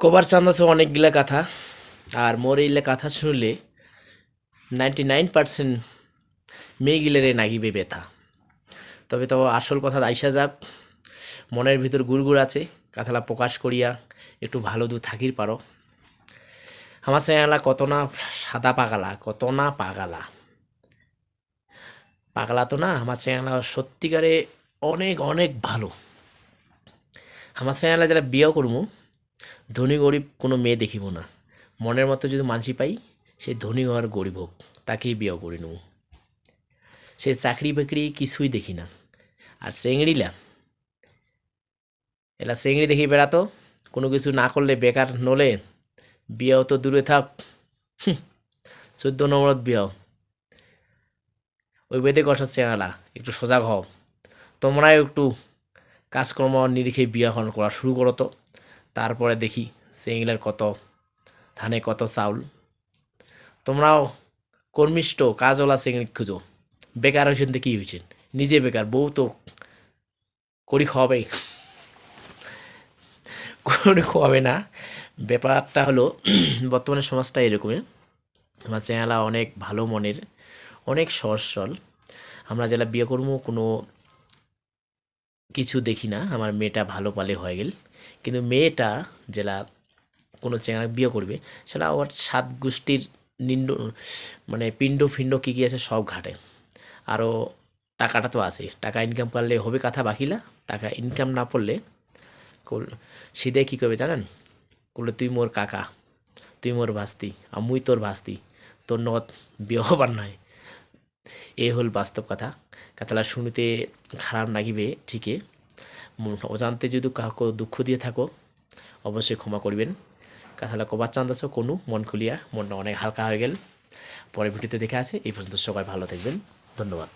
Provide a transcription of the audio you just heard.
কবার চান্দ আছে অনেকগুলা কথা। আর মোর এইলা কথা শুনলে 99% মেয়েগিলেরে নাগিবে ব্যথা। তবে তো আসল কথা আইসা যাক, মনের ভিতর গুড়গুড় আছে, কথালা প্রকাশ করিয়া একটু ভালো দূর থাকির পারো। আমার চ্যানেলা কত না সাদা পাগালা, কত না পাগালা। পাগলা তো না, আমার চ্যানেলা সত্যিকারে অনেক অনেক ভালো। আমার চ্যানেলা যারা বিয়ে করবো, ধনী গরিব কোনো মেয়ে দেখিব না। মনের মতো যদি মানসি পাই, সে ধনী হওয়ার গরিব হোক, তাকেই বিয়ে করে নেব। সে চাকরি বাকরি কিছুই দেখি না। আর চেংড়িলা, এলা চেংড়ি দেখি বেড়াতো, কোনো কিছু না করলে বেকার নলে বিয়েও তো দূরে থাক, 14 নম্বরত বিয়াও। ওই বেদে কষা চেনালা একটু সজাগ হও। তোমরাও একটু কাজকর্ম নিরিখে বিয়াখন করা শুরু করো তো। তারপরে দেখি চেংড়িলার কত ধানে কত চাউল। তোমরাও কর্মিষ্ঠ কাজওয়ালা চেংড়ি খুঁজো। বেকার হয়েছেন তো কি হয়েছেন, নিজে বেকার, বউ তো করি খাওয়াবে, করে খাওয়াবে না। ব্যাপারটা হলো বর্তমানে সমাজটা এরকমই। আমার চ্যানেলা অনেক ভালো মনের, অনেক সহজ সরল। আমরা যারা বিয়ে করবো কোনো কিছু দেখি না, আমার মেয়েটা ভালো পালে হয়ে গেল। কিন্তু মেয়েটা যেটা কোনো চ্যানেল বিয়ে করবে, সেটা আবার সাত গোষ্ঠীর নিন্দ মানে পিণ্ড ফিণ্ড কী কী আছে সব ঘাটে। আরও টাকাটা তো আছে, টাকা ইনকাম করলে হবে কথা বাকিলা। টাকা ইনকাম না করলে সিধে কী করবে জানেন? করলে তুই মোর কাকা, তুই মোর ভাস্তি, আর মুই তোর ভাস্তি, তোর নত বিয়ে হবার নয়। এই হল বাস্তব কথা। কথাটা শুনিতে খারাপ লাগিবে ঠিকই। অজান্তে যদি কাউকে দুঃখ দিয়ে থাকো, অবশ্যই ক্ষমা করবেন। কথাটা কবার চান্দাছ কোনো মন খুলিয়া, মনটা অনেক হালকা হয়ে গেল। পরে ভিডিওতে দেখা আছে। এই পর্যন্ত সবাই ভালো থাকবেন, ধন্যবাদ।